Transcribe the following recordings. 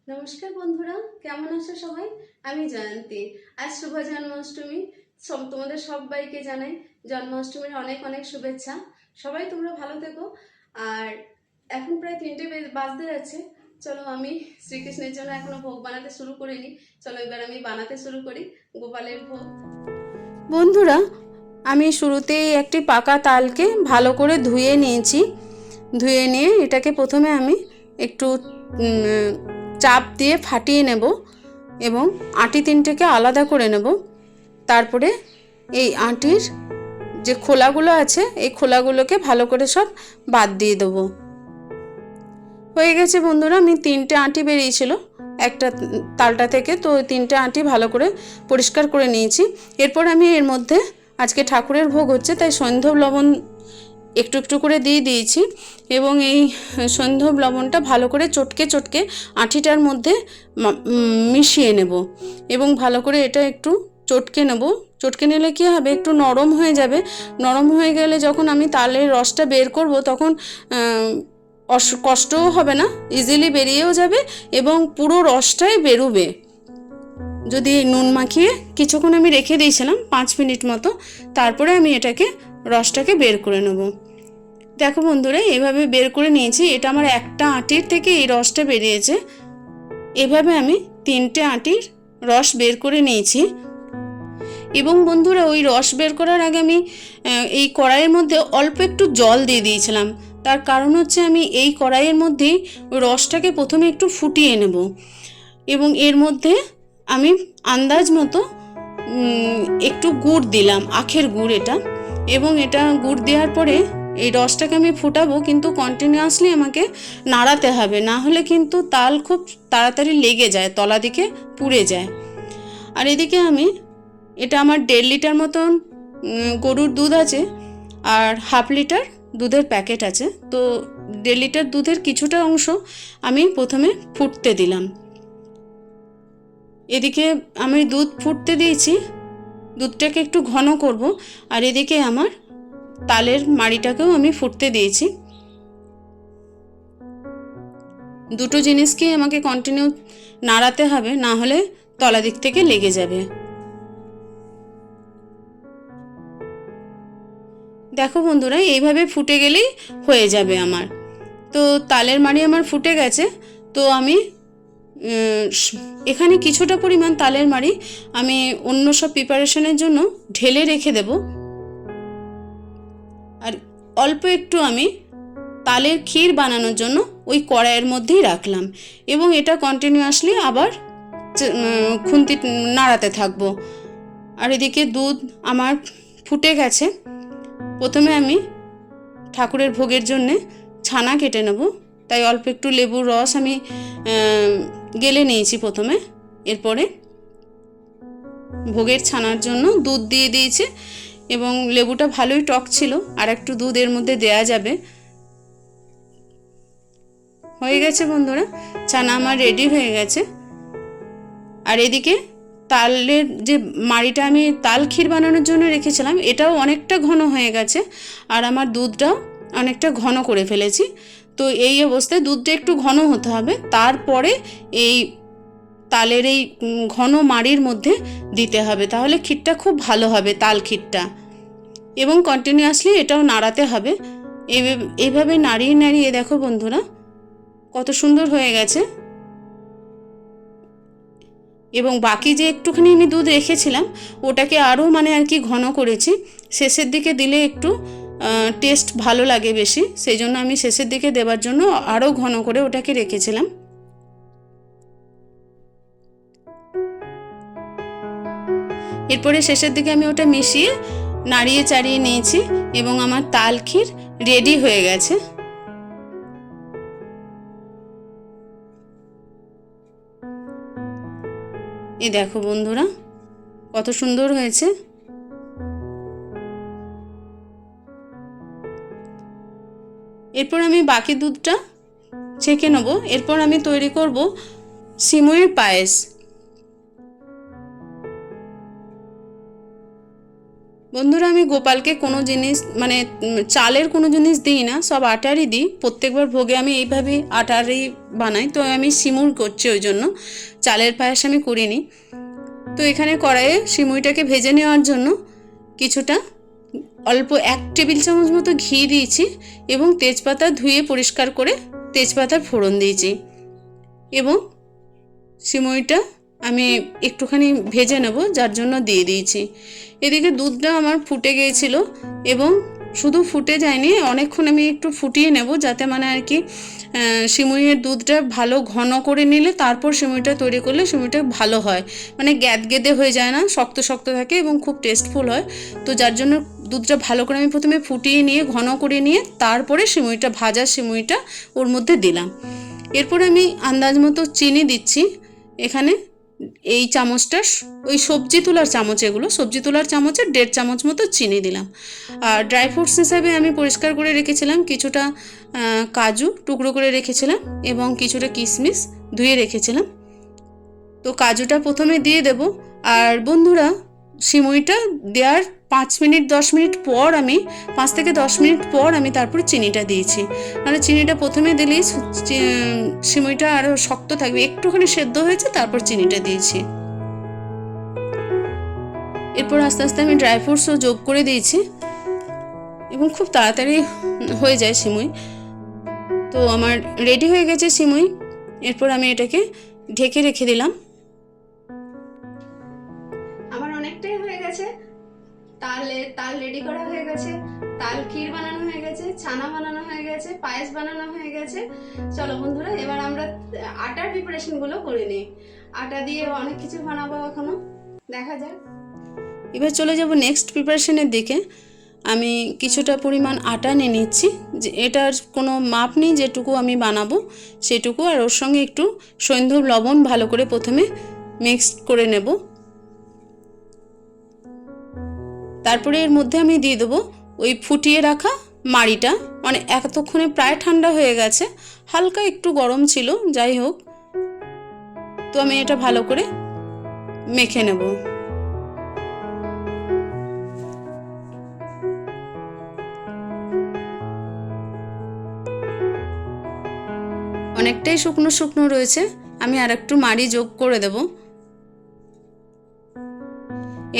নমস্কার বন্ধুরা, কেমন আছো সবাই? আমি জয়ন্তী। আজ শুভ জন্মাষ্টমী। তোমাদের সবাইকে জানাই জন্মাষ্টমীর অনেক অনেক শুভেচ্ছা। সবাই তোমরা ভালো থেকো। আর এখন প্রায় 3টে বাজতে যাচ্ছে। চলো, আমি শ্রীকৃষ্ণের জন্য এখনো ভোগ বানাতে শুরু করিনি। চলো এবার আমি বানাতে শুরু করি গোপালের ভোগ। বন্ধুরা, আমি শুরুতেই একটি পাকা তালকে ভালো করে ধুয়ে নিয়েছি। ধুয়ে নিয়ে এটাকে প্রথমে আমি একটু চাপ দিয়ে ফাটিয়ে নেব এবং আটি তিনটেকে আলাদা করে নেব। তারপরে এই আটির যে খোলাগুলো আছে এই খোলাগুলোকে ভালো করে সব বাদ দিয়ে দেবো। হয়ে গেছে বন্ধুরা, আমি 3টে আটি বেরিয়েছিল একটা তালটা থেকে, তো 3টে আটি ভালো করে পরিষ্কার করে নিয়েছি। এরপর আমি এর মধ্যে আজকে ঠাকুরের ভোগ হচ্ছে তাই সৈন্ধব লবণ একটু একটু করে দিয়ে দিয়েছি এবং এই সৈন্ধব লবণটা ভালো করে চটকে চটকে আঁটিটার মধ্যে মিশিয়ে নেব এবং ভালো করে এটা একটু চটকে নেব। চটকে নিলে কী হবে, একটু নরম হয়ে যাবে। নরম হয়ে গেলে যখন আমি তালের রসটা বের করব তখন কষ্টও হবে না, ইজিলি বেরিয়েও যাবে এবং পুরো রসটাই বেরোবে। যদি নুন মাখিয়ে কিছুক্ষণ আমি রেখে দিয়েছিলাম 5 মিনিট মতো, তারপরে আমি এটাকে রসটাকে বের করে নেব। দেখো বন্ধুরা, এভাবে বের করে নিয়েছি। এটা আমার একটা আটির থেকে এই রসটা বেরিয়েছে। এভাবে আমি 3টে আটির রস বের করে নিয়েছি এবং বন্ধুরা ওই রস বের করার আগে আমি এই কড়াইয়ের মধ্যে অল্প একটু জল দিয়ে দিয়েছিলাম। তার কারণ হচ্ছে আমি এই কড়াইয়ের মধ্যেই ওই রসটাকে প্রথমে একটু ফুটিয়ে নেব এবং এর মধ্যে আমি আন্দাজ মতো একটু গুড় দিলাম, আখের গুড় এটা। এবং এটা গুড় দেওয়ার পরে এই রসটাকে আমি ফুটাবো, কিন্তু কন্টিনিউয়াসলি আমাকে নাড়াতে হবে, না হলে কিন্তু তাল খুব তাড়াতাড়ি লেগে যায়, তলা দিকে পুড়ে যায়। আর এদিকে আমি এটা আমার 1.5 লিটার মতন গরুর দুধ আছে আর 1/2 লিটার দুধের প্যাকেট আছে। তো 1.5 লিটার দুধের কিছুটা অংশ আমি প্রথমে ফুটতে দিলাম। এদিকে আমি দুধ ফুটতে দিয়েছি, দুধটাকে একটু ঘন করব। আর এদিকে আমার তালের মাড়িটাকেও আমি ফুটতে দিয়েছি। দুটো জিনিসকেই আমাকে কন্টিনিউ নাড়াতে হবে, না হলে তলা দিক থেকে লেগে যাবে। দেখো বন্ধুরা, এইভাবে ফুটে গেলেই হয়ে যাবে আমার। তো তালের মাড়ি আমার ফুটে গেছে। তো আমি এখানে কিছুটা পরিমাণ তালের মাড়ি আমি অন্য সব প্রিপারেশনের জন্য ঢেলে রেখে দেব। আর অল্প একটু আমি তালের ক্ষীর বানানোর জন্য ওই কড়াইয়ের মধ্যেই রাখলাম এবং এটা কন্টিনিউয়াসলি আবার খুন্তি নাড়াতে থাকবো। আর এদিকে দুধ আমার ফুটে গেছে। প্রথমে আমি ঠাকুরের ভোগের জন্যে ছানা কেটে নেব, তাই অল্প একটু লেবুর রস আমি গেলে নিয়েছি প্রথমে। এরপরে ভোগের ছানার জন্য দুধ দিয়ে দিয়েছি এবং লেবুটা ভালোই টক ছিল, আর একটু দুধ এর মধ্যে দেয়া যাবে। হয়ে গেছে বন্ধুরা, ছানা আমার রেডি হয়ে গেছে। আর এদিকে তালের যে মাড়িটা আমি তাল ক্ষীর বানানোর জন্য রেখেছিলাম এটাও অনেকটা ঘন হয়ে গেছে আর আমার দুধটাও অনেকটা ঘন করে ফেলেছি। তো এই অবস্থায় দুধটা একটু ঘন হতে হবে, তারপরে এই তালের এই ঘন মাড়ির মধ্যে দিতে হবে, তাহলে ক্ষীরটা খুব ভালো হবে, তাল ক্ষীরটা। এবং কন্টিনিউয়াসলি এটাও নাড়াতে হবে। এইভাবে নাড়িয়ে নাড়িয়ে দেখো বন্ধুরা কত সুন্দর হয়ে গেছে। এবং বাকি যে একটুখানি আমি দুধ রেখেছিলাম ওটাকে আরও আর কি ঘন করেছি। শেষের দিকে দিলে একটু টেস্ট ভালো লাগে বেশি, সেই জন্য আমি শেষের দিকে দেওয়ার জন্য আরও ঘন করে ওটাকে রেখেছিলাম। এরপরে শেষের দিকে আমি ওটা মিশিয়ে নাড়িয়ে চাড়িয়ে নিয়েছি এবং আমার তাল ক্ষীর রেডি হয়ে গেছে। এই দেখো বন্ধুরা কত সুন্দর হয়েছে। এরপর আমি বাকি দুধটা ছেঁকে নেব। এরপর আমি তৈরি করব সিমুইয়ের পায়েস। বন্ধুরা, আমি গোপালকে কোনো জিনিস মানে চালের কোনো জিনিস দিই না, সব আটারই দিই। প্রত্যেকবার ভোগে আমি এইভাবেই আটারই বানাই। তো আমি সিমুই করছি, ওই জন্য চালের পায়েস আমি করিনি। তো এখানে কড়াইয়ে সিমুইটাকে ভেজে নেওয়ার জন্য কিছুটা অল্প 1 টেবিল চামচ মতো ঘি দিয়েছি এবং তেজপাতা ধুয়ে পরিষ্কার করে তেজপাতার ফোড়ন দিয়েছি এবং সিমুইটা আমি একটুখানি ভেজে নেব, যার জন্য দিয়ে দিয়েছি। এদিকে দুধটা আমার ফুটে গিয়েছিল এবং শুধু ফুটে যায়নি, অনেকক্ষণ আমি একটু ফুটিয়ে নেব, যাতে মানে আর কি সিমুইয়ের দুধটা ভালো ঘন করে নিলে তারপর সিমুইটা তৈরি করলে সিমুইটা ভালো হয়, মানে গ্যাদগেদে হয়ে যায় না, শক্ত শক্ত থাকে এবং খুব টেস্টফুল হয়। তো যার জন্য দুধটা ভালো করে আমি প্রথমে ফুটিয়ে নিয়ে ঘন করে নিয়ে তারপরে সিমুইটা, ভাজা সিমুইটা ওর মধ্যে দিলাম। এরপর আমি আন্দাজ মতো চিনি দিচ্ছি। এখানে এই চামচটা ওই সবজি তোলার চামচ, এগুলো সবজি তোলার চামচের 1.5 চামচ মতো চিনি দিলাম। আর ড্রাই ফ্রুটস হিসাবে আমি পরিষ্কার করে রেখেছিলাম কিছুটা কাজু টুকরো করে রেখেছিলাম এবং কিছুটা কিশমিশ ধুয়ে রেখেছিলাম। তো কাজুটা প্রথমে দিয়ে দেব। আর বন্ধুরা, সিমুইটা দেওয়ার 5 মিনিট 10 মিনিট পর, আমি 5 থেকে 10 মিনিট পর আমি তারপরে চিনিটা দিয়েছি। মানে চিনিটা প্রথমে দিলেই সিমুইটা আরও শক্ত থাকবে। একটুখানি সেদ্ধ হয়েছে, তারপর চিনিটা দিয়েছি। এরপর আস্তে আস্তে আমি ড্রাই ফ্রুটসও যোগ করে দিয়েছি এবং খুব তাড়াতাড়ি হয়ে যায় সিমুই। তো আমার রেডি হয়ে গেছে সিমুই। এরপর আমি এটাকে ঢেকে রেখে দিলাম। আমার অনেকটাই হয়ে গেছে। তাল রেডি করা হয়ে গেছে, তাল ক্ষীর বানানো হয়ে গেছে, ছানা বানানো হয়ে গেছে, পায়েস বানানো হয়ে গেছে। চলো বন্ধুরা, এবার আমরা আটার প্রিপারেশন গুলো করে নিই। আটা দিয়ে অনেক কিছু বানাবো, এখনো দেখা যাক। এবার চলে যাব নেক্সট প্রিপারেশনের দিকে। আমি কিছুটা পরিমাণ আটা নিয়ে নিচ্ছি, যে এটার কোনো মাপ নেই, যেটুকু আমি বানাবো সেটুকু। আর ওর সঙ্গে একটু সৈন্ধব লবণ ভালো করে প্রথমে মিক্স করে নেব। তারপরে এর মধ্যে আমি দিয়ে দেবো ওই ফুটিয়ে রাখা মাড়িটা। মানে এতক্ষণে প্রায় ঠান্ডা হয়ে গেছে, হালকা একটু গরম ছিল, যাই হোক। তো আমি এটা ভালো করে মেখে নেব। অনেকটাই শুকনো শুকনো রয়েছে, আমি আর একটু মাড়ি যোগ করে দেব।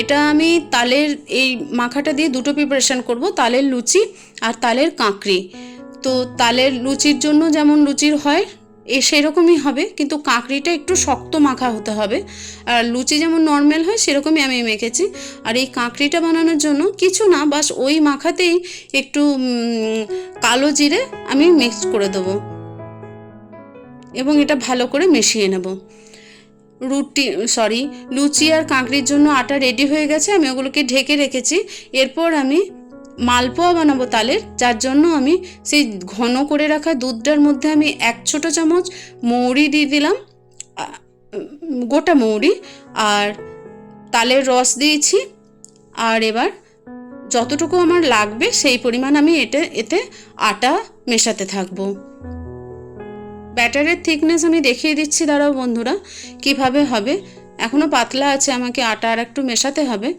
এটা আমি তালের এই মাখাটা দিয়ে দুটো প্রিপারেশন করব, তালের লুচি আর তালের কাঁকড়ি। তো তালের লুচির জন্য যেমন লুচির হয় সেরকমই হবে, কিন্তু কাঁকড়িটা একটু শক্ত মাখা হতে হবে। আর লুচি যেমন নর্মাল হয় সেরকমই আমি মেখেছি। আর এই কাঁকড়িটা বানানোর জন্য কিছু না, বাস ওই মাখাতেই একটু কালো জিরে আমি মিক্স করে দেবো এবং এটা ভালো করে মিশিয়ে নেব। লুচি আর কাঁকড়ির জন্য আটা রেডি হয়ে গেছে, আমি ওগুলোকে ঢেকে রেখেছি। এরপর আমি মালপোয়া বানাবো তালের, যার জন্য আমি সেই ঘন করে রাখা দুধটার মধ্যে আমি 1 ছোট চামচ মৌরি দিয়ে দিলাম, গোটা মৌরি, আর তালের রস দিয়েছি। আর এবার যতটুকু আমার লাগবে সেই পরিমাণ আমি এতে আটা মেশাতে থাকবো। ব্যাটারের থিকনেস আমি দেখিয়ে দিচ্ছি, দাঁড়াও বন্ধুরা, কিভাবে হবে। এখনো পাতলা আছে, আমাকে আটা আর একটু মেশাতে হবে।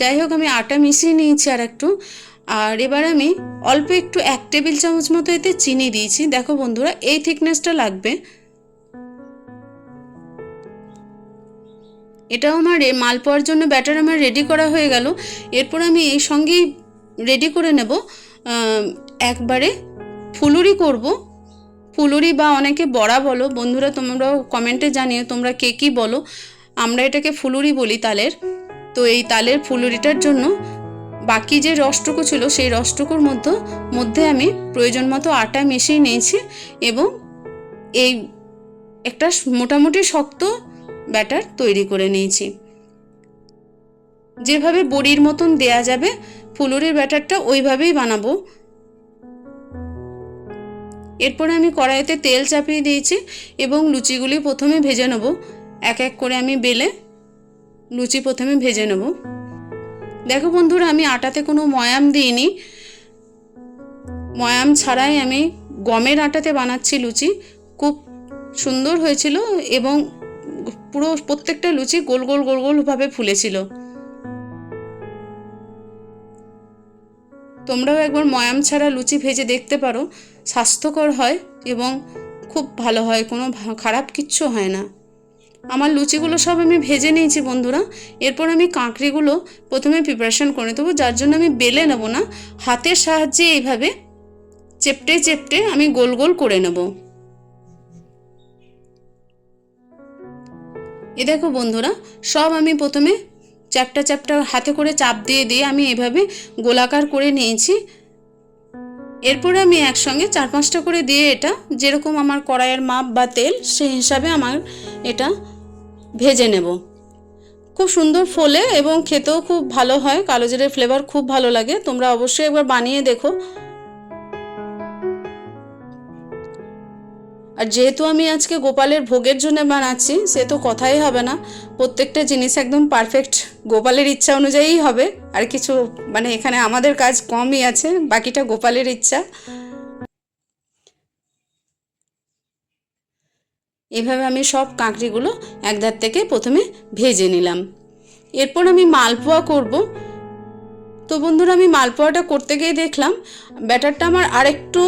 যাই হোক, আমি আটা মিশিয়ে নিয়েছি আর একটু। আর এবার আমি অল্প একটু 1 টেবিল চামচ মতো এতে চিনি দিয়েছি। দেখো বন্ধুরা, এই থিকনেসটা লাগবে। এটাও আমার মালপোয়ার জন্য ব্যাটার আমার রেডি করা হয়ে গেল। এরপর আমি এই সঙ্গেই রেডি করে নেব একবারে ফুলুরি করব। ফুলুরি বা অনেকে বড়া বলো। বন্ধুরা, তোমরাও কমেন্টে জানিও তোমরা কে কী বলো। আমরা এটাকে ফুলুরি বলি তালের। তো এই তালের ফুলুরিটার জন্য বাকি যে রসটুকু ছিল সেই রসটুকুর মধ্যে আমি প্রয়োজন মতো আটা মিশিয়ে নিয়েছি এবং এই একটা মোটামুটি শক্ত ব্যাটার তৈরি করে নিয়েছি। যেভাবে বড়ির মতন দেয়া যাবে ফুলুরির ব্যাটারটা, ওইভাবেই বানাবো। এরপরে আমি কড়াইতে তেল চাপিয়ে দিয়েছি এবং লুচিগুলি প্রথমে ভেজে নেব। এক এক করে আমি বেলে লুচি প্রথমে ভেজে নেব। দেখো বন্ধুরা, আমি আটাতে কোনো ময়াম দিইনি, ময়াম ছাড়াই আমি গমের আটাতে বানাচ্ছি লুচি। খুব সুন্দর হয়েছিল এবং পুরো প্রত্যেকটা লুচি গোল গোল গোল গোলভাবে ফুলেছিল। তোমরাও একবার ময়াম ছাড়া লুচি ভেজে দেখতে পারো, স্বাস্থ্যকর হয় এবং খুব ভালো হয়, কোনো খারাপ কিচ্ছু হয় না। আমার লুচিগুলো সব আমি ভেজে নিয়েছি বন্ধুরা। এরপর আমি কাঁকড়িগুলো প্রথমে প্রিপারেশন করে দেবো, যার জন্য আমি বেলে নেব না, হাতের সাহায্যে এইভাবে চেপটে চেপটে আমি গোল গোল করে নেব। এ দেখো বন্ধুরা, সব আমি প্রথমে চ্যাপটা চ্যাপটা হাতে করে চাপ দিয়ে দিয়ে আমি এভাবে গোলাকার করে নিয়েছি। এরপরে আমি একসঙ্গে 4-5টা করে দিয়ে এটা যেরকম আমার কড়াইয়ের মাপ বা তেল সেই হিসাবে আমার এটা ভেজে নেব। খুব সুন্দর ফোলে এবং খেতেও খুব ভালো হয়, কালো জিরের ফ্লেভার খুব ভালো লাগে। তোমরা অবশ্যই একবার বানিয়ে দেখো। আর যেহেতু আমি আজকে গোপালের ভোগের জন্য বানাচ্ছি, সে তো কথাই হবে না, প্রত্যেকটা জিনিস একদম পারফেক্ট গোপালের ইচ্ছা অনুযায়ীই হবে। আর কিছু মানে এখানে আমাদের কাজ কমই আছে, বাকিটা গোপালের ইচ্ছা। এভাবে আমি সব কাঁকড়িগুলো একধার থেকে প্রথমে ভেজে নিলাম। এরপর আমি মালপোয়া করব। তো বন্ধুরা, আমি মালপোয়াটা করতে গিয়ে দেখলাম ব্যাটারটা আমার আরেকটু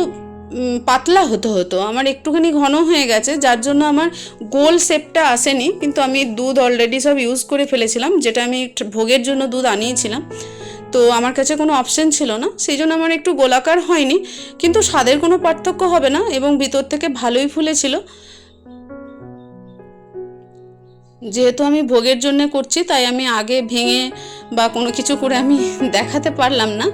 পাতলা হতো, আমার একটুখানি ঘন হয়ে গেছে, যার জন্য আমার গোল শেপটা আসেনি। কিন্তু আমি দুধ অলরেডি সব ইউজ করে ফেলেছিলাম, যেটা আমি ভোগের জন্য দুধ আনিয়েছিলাম, তো আমার কাছে কোনো অপশন ছিল না, সেই জন্য আমার একটু গোলাকার হয়নি। কিন্তু স্বাদের কোনো পার্থক্য হবে না এবং ভিতর থেকে ভালোই ফুলেছিল। যেহেতু আমি ভোগের জন্য করছি, তাই আমি আগে ভেঙে বা কোনো কিছু করে আমি দেখাতে পারলাম না।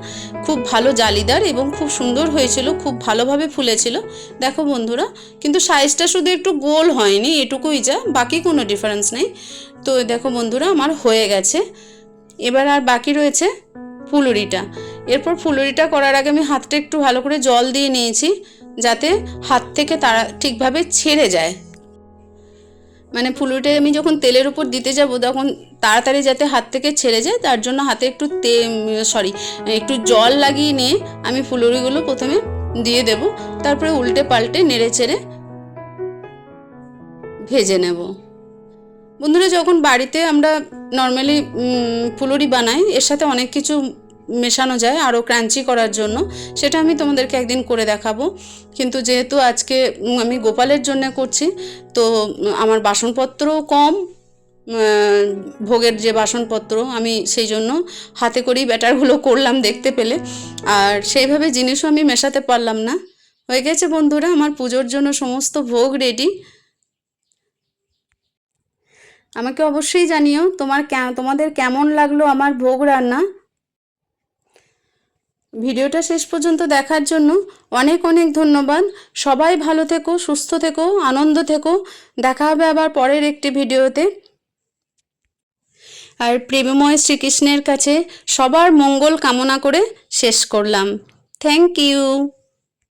খুব ভালো জালিদার এবং খুব সুন্দর হয়েছিল, খুব ভালোভাবে ফুলেছিল। দেখো বন্ধুরা, কিন্তু সাইজটা শুধু একটু গোল হয়নি, এটুকুই যা, বাকি কোনো ডিফারেন্স নেই। তো দেখো বন্ধুরা, আমার হয়ে গেছে। এবার আর বাকি রয়েছে ফুলুরিটা। এরপর ফুলুরিটা করার আগে আমি হাতটা একটু ভালো করে জল দিয়ে নিয়েছি, যাতে হাত থেকে তারা ঠিকভাবে ছেড়ে যায়। মানে ফুলুরিটা আমি যখন তেলের উপর দিতে যাব তখন তাড়াতাড়ি যাতে হাত থেকে ছেড়ে যায়, তার জন্য হাতে একটু একটু জল লাগিয়ে নিয়ে আমি ফুলুরিগুলো প্রথমে দিয়ে দেব, তারপরে উল্টে পাল্টে নেড়ে চেড়ে ভেজে নেব। বন্ধুরা, যখন বাড়িতে আমরা নর্মালি ফুলুরি বানাই, এর সাথে অনেক কিছু মেশানো যায় আরও ক্রাঞ্চি করার জন্য, সেটা আমি তোমাদেরকে একদিন করে দেখাবো। কিন্তু যেহেতু আজকে আমি গোপালের জন্য করছি, তো আমার বাসনপত্রও কম, ভোগের যে বাসনপত্র, আমি সেই জন্য হাতে করেই ব্যাটারগুলো করলাম দেখতে পেলে, আর সেইভাবে জিনিসও আমি মেশাতে পারলাম না। হয়ে গেছে বন্ধুরা, আমার পুজোর জন্য সমস্ত ভোগ রেডি। আমাকে অবশ্যই জানিও তোমাদের কেমন লাগলো আমার ভোগ রান্না। ভিডিওটা শেষ পর্যন্ত দেখার জন্য অনেক অনেক ধন্যবাদ। সবাই ভালো থেকো, সুস্থ থেকো, আনন্দ থেকো। দেখা হবে আবার পরের একটি ভিডিওতে। আর প্রেমময় শ্রীকৃষ্ণের কাছে সবার মঙ্গল কামনা করে শেষ করলাম। Thank you.